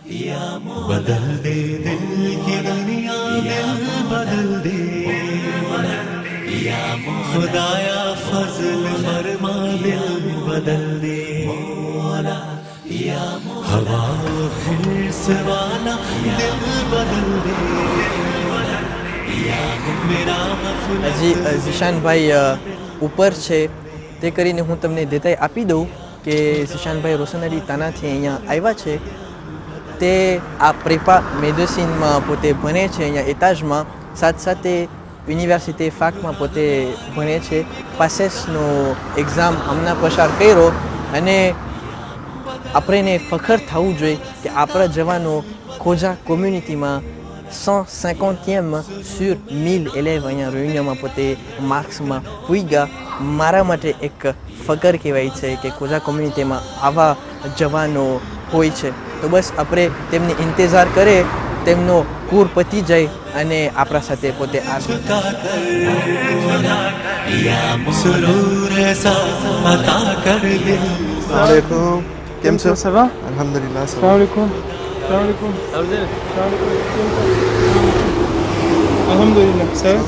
बदल दे दिल की दुनिया दिल बदल दे खुदाया फजल फरमा दिल बदल दे हवा हिर्स वाला दिल बदल दे मेरा હજી ઝિશાનભાઈ ઉપર છે તે કરીને હું તમને દેતાઈ આપી દઉં કે ઝિશાનભાઈ રોશન અલી તાનાથી અહીંયા આવ્યા છે. તે આ પ્રેપા મેડિસિનમાં પોતે ભણે છે અહીંયા એતાજમાં, સાથે સાથે યુનિવર્સિટી ફાકમાં પોતે ભણે છે. પાસેસનો એક્ઝામ હમણાં પસાર કર્યો અને આપણને ફખર થવું જોઈએ કે આપણા જવાનો ખોજા કોમ્યુનિટીમાં 150e sur 1000 élèves અહીંયા રેયુનિયનમાં પોતે માર્ક્સમાં પૂગ્યા. મારા માટે એક ફકર કહેવાય છે કે ખોજા કોમ્યુનિટીમાં આવા જવાનો હોય છે. તો બસ આપણે તેમની ઇંતજાર કરે તેમનો કૂર પતી જાય અને આપણા સાથે પોતે કેમ છો? Ça va? Alhamdulillah. Assalamualaikum. Alhamdulillah. Ça va?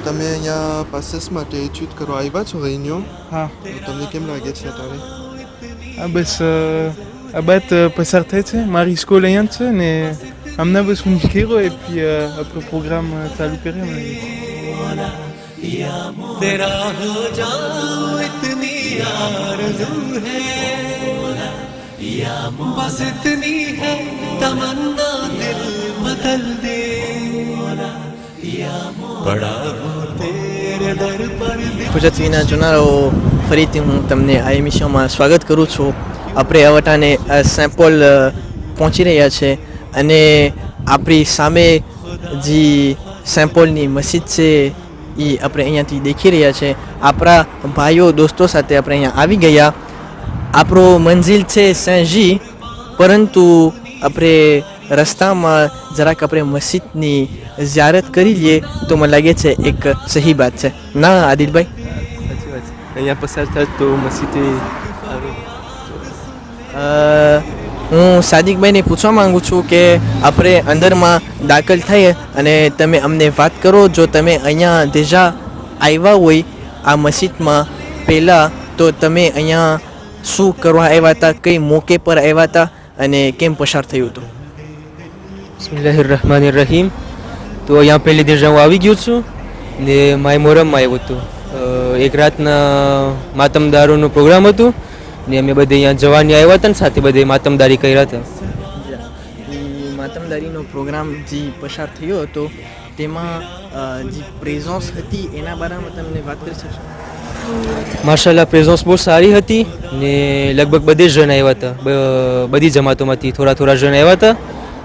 તમે અહીંયા પાસેસ માટે એચ્યુટ કરવા આવ્યા છો રેયુનિયન? હા. તમને કેમ લાગે છે તારે? બસ આ બાત પસાર થાય છે. મારી સ્કૂલ અહીંયા જ છે ને હમણાં બસ હું નીકળ્યો et puis après programme ચાલુ કર્યો. तेरा हो जाऊं इतनी आरज़ू है बस इतनी है तमन्ना दिल बदल दे बड़ा हो तेरे दर पर ગુજરાતીના જોનારાઓ, ફરીથી હું તમને આ એમિશનમાં સ્વાગત કરું છું. આપણે અવટાને સેમ્પલ પહોંચી રહ્યા છે અને આપણી સામે જે સેમ્પલની મસ્જિદ છે એ આપણે અહીંયાથી દેખી રહ્યા છે. આપણા ભાઈઓ દોસ્તો સાથે આપણે અહીંયા આવી ગયા. આપણો મંઝિલ છે સેંજી, પરંતુ આપણે રસ્તામાં જરાક આપણે મસ્જિદની ઝિયારત કરી લઈએ તો મને લાગે છે એક સહી વાત છે. ના આદિલભાઈ? સાચી વાત છે. અહીંયા પસાર થાય તો મસ્જિદે હું સાદિકભાઈને પૂછવા માંગુ છું કે આપણે અંદરમાં દાખલ થઈએ અને તમે અમને વાત કરો, જો તમે અહીંયા દેજા આવ્યા હોય આ મસ્જિદમાં પહેલાં, તો તમે અહીંયા શું કરવા આવ્યા હતા, કઈ મોકે પર આવ્યા હતા અને કેમ પસાર થયું હતું? બિસ્મિલ્લાહિર્રહમાનિર્રહીમ. તો અહીંયા પહેલી દેજા હું આવી ગયો છું ને માય મોરમમાં આવ્યો હતો. એક રાતના માતમદારોનો પ્રોગ્રામ હતું ને અમે બધે અહીંયા જવાની આવ્યા હતા ને સાથે બધે માતમદારી કર્યા હતા. માતમદારીનો પ્રોગ્રામ જે પસાર થયો હતો તેમાં જે પ્રેઝન્સ હતી એના બારામાં તમને વાત કરી શકશો? માર્શાલ્લાહ પ્રેઝન્સ બહુ સારી હતી ને લગભગ બધે જ જણ આવ્યા હતા. બધી જમાતોમાંથી થોડા થોડા જણ આવ્યા હતા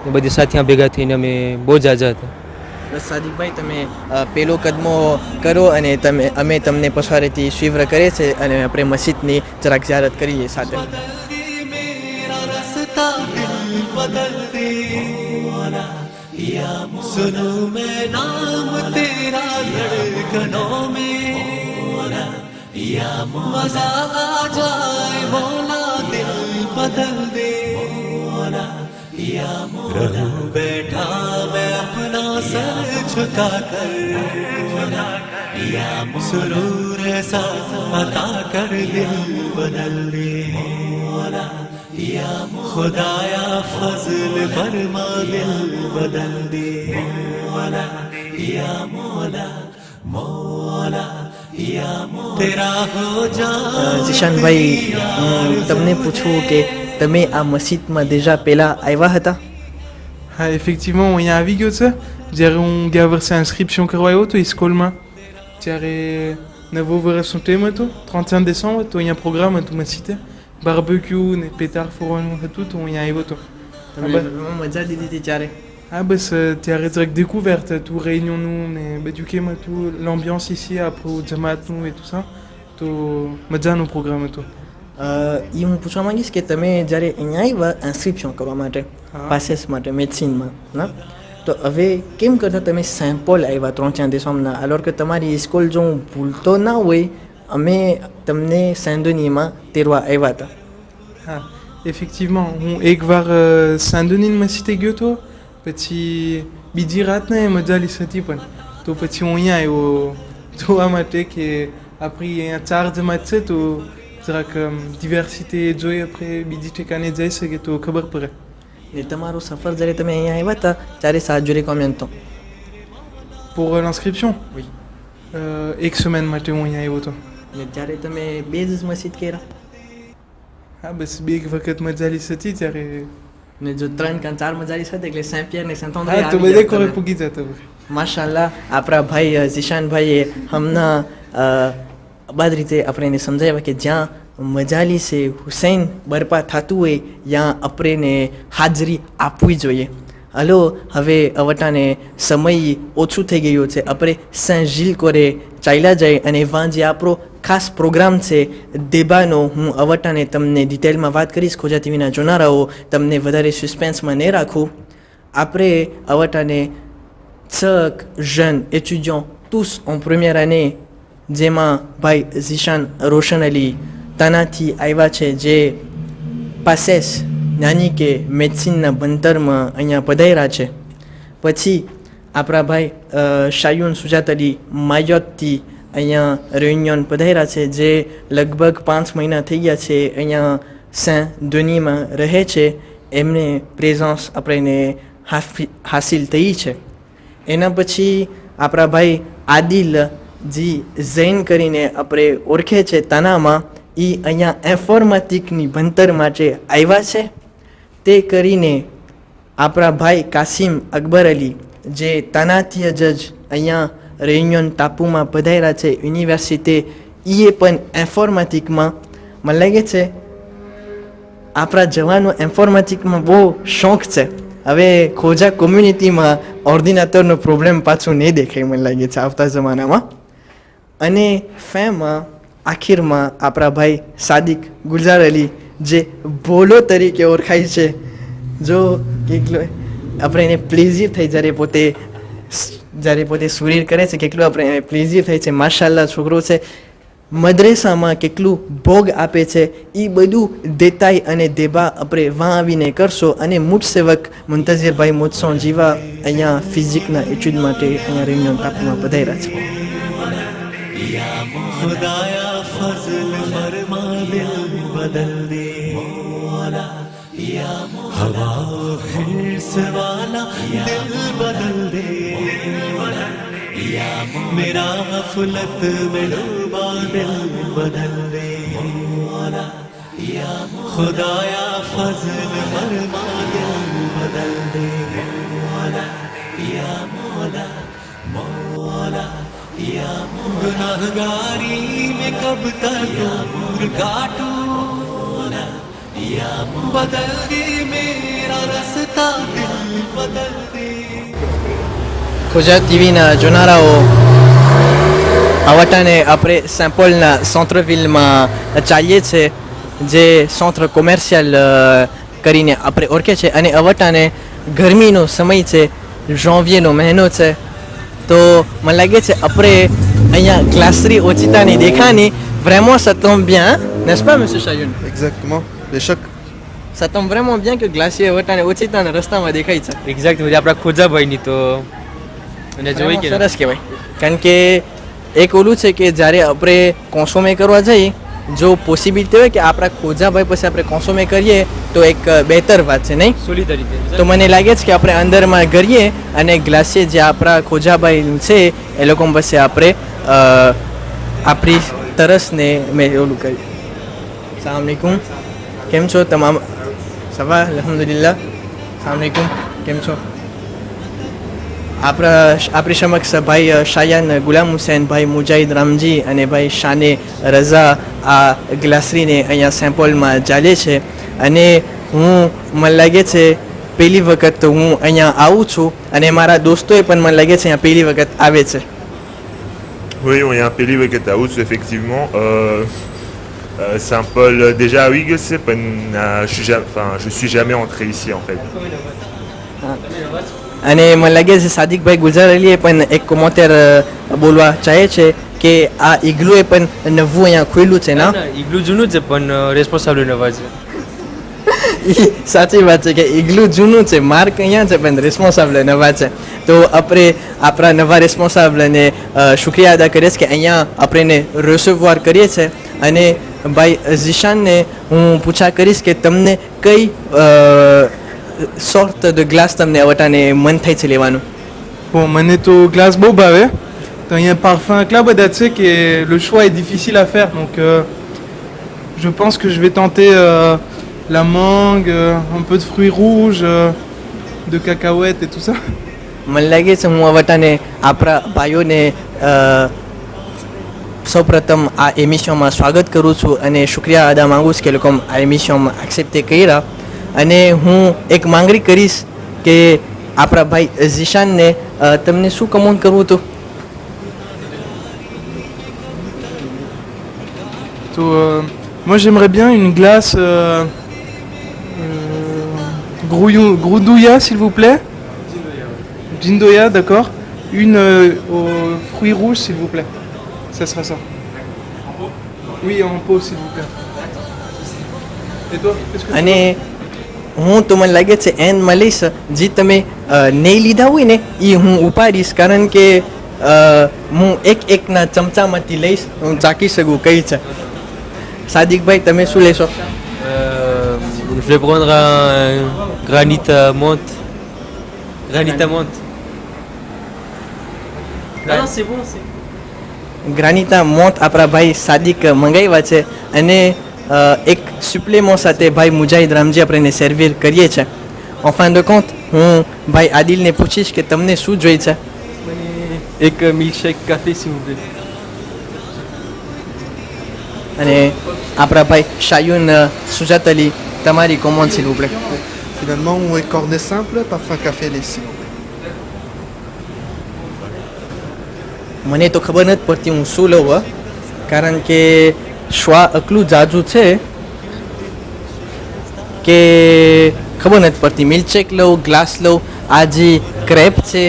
ને બધી સાથીਆਂ ભેગા થઈને અમે બહુ જાજા હતા. બસ સાદિકભાઈ, તમે પહેલો કદમો કરો અને અમે તમને પસારેથી સ્વીવ્ર કરે છે અને આપણે મસ્જિદની જરાક ઝિયારત કરીએ સાથે. मेरा रास्ता दिल बदल दे सुनो मैं नाम तेरा धड़कनों में मजा आ जाए बोला दिल बदल दे रहूं बैठा मैं अपना सर झुका कर सुरूर ऐसा अता कर दिल बदल दे खुदाया फजल फरमा दिल बदल दे या मौला मौला तेरा हो जा. ઝિશાનભાઈ, હું તમને પૂછું કે તમે આ મસ્જિદમાં દેજા પહેલાં આવ્યા હતા? હા, effectivement હું અહીંયા આવી ગયો છે. જ્યારે હું ગયા વર્ષે ઇન્સ્ક્રિપ્શન કરવા આવ્યો હતો સ્કૂલમાં, ત્યારે નવું વર્ષનું ટેમ હતું, 31 décembre તો અહીંયા પ્રોગ્રામ હતું મસ્જિદે, બાર્બેક્યુ ને પેટાર ફોડવાનું હતું તો હું અહીંયા આવ્યો હતો. મજા દીધી હતી ત્યારે? હા બસ ત્યારે જરાક découverte હતું રેયુનિયનનું ને બધું કેમ હતું, l'ambiance ici આપણું જમાતનું et tout ça, તો મજાનો પ્રોગ્રામ હતો. એ હું પૂછવા માંગીશ કે તમે જ્યારે અહીંયા આવ્યા ઇન્સ્ક્રિપ્શન કરવા માટે પાસેસ માટે મેડિસિનમાં ના, તો હવે કેમ કરતા તમે સેમ્પલ આવ્યા 3-4 દિવસોમાં? alors કે તમારી સ્કૂલ જો હું ભૂલતો ના હોય અમે તમને સેન્ડોનીમાં તેરવા આવ્યા હતા. હા, effectivement હું એકવાર સાંદોનીમાં સીતે ગયો હતો પછી બીજી રાતના એ મજા લીધી હતી પણ તો પછી હું અહીંયા આવ્યો જોવા માટે કે આપણી અહીંયા 4 જમાત છે તો જરાક ડિવર્સિટી જોઈ આપણે બીજી ઠેકાને જઈ શકે તો ખબર પડે. ને તમારો સફર જ્યારે તમે અહીંયા આવ્યા હતા ત્યારે ça a duré combien de temps? Pour l'inscription? Oui. એક semaine માટે હું અહીંયા આવ્યો હતો. ને ત્યારે તમે 2 જ મસ્જિદ કર્યા? હા બસ 2 વખત મજા લીધી હતી ત્યારે. ને જો 3 કે 4 મજારી સાથે એટલે સેન્ટ પિયર ને સેન્ટ હા તો બધે કોરે પૂગી જતો. માશાલ્લાહ આપણા ભાઈ ઝીશાનભાઈએ હમણાં બાદ રીતે આપણે એને સમજાવ્યા કે જ્યાં મજાલીસે હુસૈન બરપા થતું હોય ત્યાં આપણે હાજરી આપવી જોઈએ. હલો હવે અવટાને સમય ઓછું થઈ ગયું છે આપણે સેન્ટ જીલ કોરે ચાલ્યા જાય અને વાં જે આપણો ખાસ પ્રોગ્રામ છે દેબાનો હું અવટાને તમને ડિટેલમાં વાત કરીશ. ખોજા ટીવીના જોનારાઓ તમને વધારે સસ્પેન્સમાં નહીં રાખું. આપણે અવટાને 5 jeunes étudiants tous en première année જેમાં ભાઈ ઝીશાન રોશન અલી તાનાથી આવ્યા છે જે પાસેસ નાની કે મેડિસિનના ભણતરમાં અહીંયા પધાર્યા છે. પછી આપણા ભાઈ શાયુન સુજાત અલી માયોતથી અહીંયા રેયુનિયન પધાર્યા છે જે લગભગ 5 મહિના થઈ ગયા છે અહીંયા સેન્ટ ડેનીમાં રહે છે. એમને પ્રેઝન્સ આપણને હાસિલ થઈ છે. એના પછી આપણા ભાઈ આદિલ જી ઝૈન કરીને આપણે ઓળખે છે તાનામાં એ અહીંયા ઇન્ફોર્મેટિકની ભણતર માટે આવ્યા છે. તે કરીને આપણા ભાઈ કાસિમ અકબર અલી જે તાનાથી જ અહીંયા રેયુનિયન ટાપુમાં પધાર્યા છે યુનિવર્સિટી એ પણ ઇન્ફોર્મેટિકમાં મને લાગે છે આપણા જવાનો ઇન્ફોર્મેટિકમાં બહુ શોખ છે. હવે ખોજા કોમ્યુનિટીમાં ઓર્ડિનેટરનો પ્રોબ્લેમ પાછું નહીં દેખાય મને લાગે છે આવતા જમાનામાં. અને ફેમાં આખીરમાં આપણા ભાઈ સાદિક ગુલઝાર અલી જે ભોલો તરીકે ઓળખાય છે. જો કેટલો આપણે એને પ્લેઝિર થઈ જ્યારે પોતે સુરીર કરે છે કેટલું આપણે એને પ્લેઝિર થાય છે. માશાલ્લાહ છોકરો છે. મદ્રેસામાં કેટલું ભોગ આપે છે એ બધું દેતાઈ અને દેબા આપણે વાં આવીને કરશો. અને મુઠ સેવક મુંતઝિરભાઈ મોત્સોન જેવા અહીંયા ફિઝિકના એચ્યુડ માટે અહીંયા રેયુનિયન ટાપુમાં પધાર્યા છે. खुदाया फजल फरमा दिल बदल दे हवा हिर्स वाला दिल बदल दे मेरा गफलत में डूबा दिल बदल दे खुदाया फजल फरमा दिल बदल दे या मौला मौला गुनाहगारी में कब तक दूर काटूं बदल दे मेरा रस्ता दिल बदल दे. ખોજા ટીવીના જોનારાઓ આવટાને આપણે સેમ્પલના સેન્ટ્રવિલમાં ચાલીએ છીએ જે સેન્ટ્ર કોમર્શિયલ કરીને આપણે ઓળખે છે. અને આવટાને ગરમીનો સમય છે જાન્વિયરનો મહિનો છે તો મને લાગે છે આપણે અહીંયા ગ્લાસરી ઓચિતાની દેખાની vraiment ça tombe bien n'est-ce pas monsieur Chayoun? Exactement. બેશક ça tombe vraiment bien que glacier વટાને ઓચિતાના રસ્તામાં દેખાય છે. એક્ઝેક્ટ આપણા ખોજાભાઈની તો અને જોઈ કે સરસ કહેવાય. કારણ કે એક ઓલું છે કે જ્યારે આપણે કોન્સોમે કરવા જઈએ જો પોસિબિલિટી હોય કે આપણા ખોજાભાઈ પછી આપણે કોન્સોમે કરીએ તો એક બહેતર વાત છે નહીં? સોલિડરિટી. તો મને લાગે છે કે આપણે અંદરમાં કરીએ અને ગ્લાસિયર જે આપણા ખોજાભાઈ છે એ લોકો પાસે આપણે આપણી તરસને મેં ઓલું કરી. સલામ અલૈકુમ, કેમ છો તમામ? સવા અલ્હમ્દુલિલ્લાહ. સલામ અલૈકુમ, કેમ છો? આપણી સમક્ષ ભાઈ શાયાન ગુલામ હુસૈન, ભાઈ મુજાહિદ રામજી અને ભાઈ શાને રઝા આ ગ્લાસરીને અહીંયા સેમ્પલમાં ચાલે છે. અને મને લાગે છે પહેલી વખત હું અહીંયા આવું છું અને મારા દોસ્તોએ પણ મને લાગે છે અહીંયા પહેલી વખત આવે છે. Oui, il y a un pays qui est à Ousse, effectivement. Saint-Paul, déjà, oui, je suis jamais entré ici, en fait. અને મને લાગે છે સાદિકભાઈ ગુલઝાર અલીએ પણ એક કોમેન્ટર બોલવા ચાહે છે કે આ ઇગ્લુએ પણ નવું અહીંયા ખુલ્લું છે ના? ઇગ્લુ જૂનું છે પણ રેસ્પોન્સિબલ નવા છે. ઈ સાચી વાત છે કે ઇગ્લુ જૂનું છે, માર્ક અહીંયા છે પણ રિસ્પોન્સાબલ નવા છે. તો આપણે આપણા નવા રિસ્પોન્સાબલને શુક્રિયા અદા કરીએ કે અહીંયા આપણે રિસીવર કરીએ છીએ. અને ભાઈ ઝિશાનને હું પૂછા કરીશ કે તમને કઈ સોર્ટ ધ ગ્લાસ તમને અવટાને મન થાય છે લેવાનું? Bon, મને તો glace બહુ ભાવે. તો અહીંયા parfum એટલા બધા છે que le choix est difficile à faire. Donc, je pense que je vais tenter la mangue, un peu de fruits rouges, de cacahuètes et tout ça. મને લાગે છે હું અવટાને આપણા ભાઈઓને સૌપ્રથમ આ એમિશનમાં સ્વાગત કરું છું અને શુક્રિયા અદા માગું છું કે લોકો આ એમિશનમાં એક્સેપ્ટ કર્યા. અને હું એક માંગણી કરીશ કે આપણા ભાઈ ઝિશાનને તમને શું કમાન્ડ કરવું હતું? So, moi j'aimerais bien une glace Groudouya s'il vous plaît. Jindoya, d'accord. Une aux fruits rouges s'il vous plaît. Ça sera ça. Oui, en pot s'il vous plaît. Et toi, qu'est-ce que tu અને હું તો મને લાગે છે એન્ડમાં લઈશ જે તમે નહીં લીધા હોય ને એ હું ઉપાડીશ, કારણ કે હું એકના ચમચામાંથી લઈશ, હું ચાખી શકું કઈ છે. સાદિકભાઈ તમે શું લેશો? Je vais prendre un granit menthe. Granit à menthe. Non, c'est bon, c'est ગ્રાનિતા મોત આપણા ભાઈ સાદિક મંગાવ્યા છે અને એક સુપ્લેમો સાથે ભાઈ મુજાહિદ રામજી આપણે સર્વિર કરીએ છીએ. En fin de compte હું ભાઈ આદિલને પૂછીશ કે તમને શું જોઈએ છે? एक milkshake café s'il vous plaît. અને આપણા ભાઈ શાયુન સુજાત અલી તમારી common s'il vous plaît. Finalement, on est cornet simple, parfum café laissé. મને તો ખબર નથી પડતી હું શું લઉં, કારણ કે શ્વા એટલું જાજુ છે કે ખબર નથી પડતી. મિલ્કશેક લઉં, ગ્લાસ લઉં, આ જે ક્રેપ છે,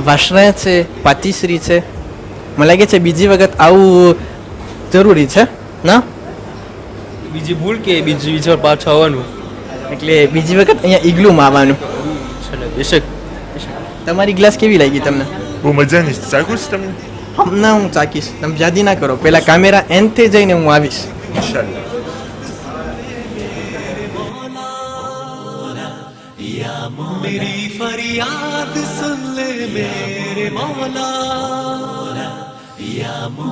વાસણા છે, પાતીસરી છે. મને લાગે છે બીજી વખત આવું જરૂરી છે ના? બીજી ભૂલ કે બીજી વાર પાછું આવવાનું? એટલે બીજી વખત અહીંયા ઇગ્લુમાં આવવાનું. ચાલો બેશક. તમારી ગ્લાસ કેવી લાગી તમને? બહુ મજાની છે. ચાખું છે તમને? હમણાં હું ચાખીશ, તમે જાદી ના કરો, પહેલાં કામેરા એન્ડથી જઈને હું આવીશ. ઇન્શાલ્લાહ. मेरी फरियाद सुन ले मेरे मौला,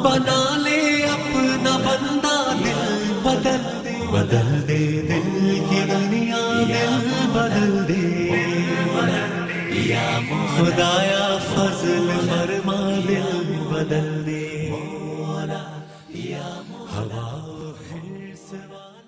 बना ले अपना बंदा, दिल बदल दे दिल की दुनिया, दिल बदल दे खुदाया फजल फरमा, दिल बदल दे हवा हिर्स वाला.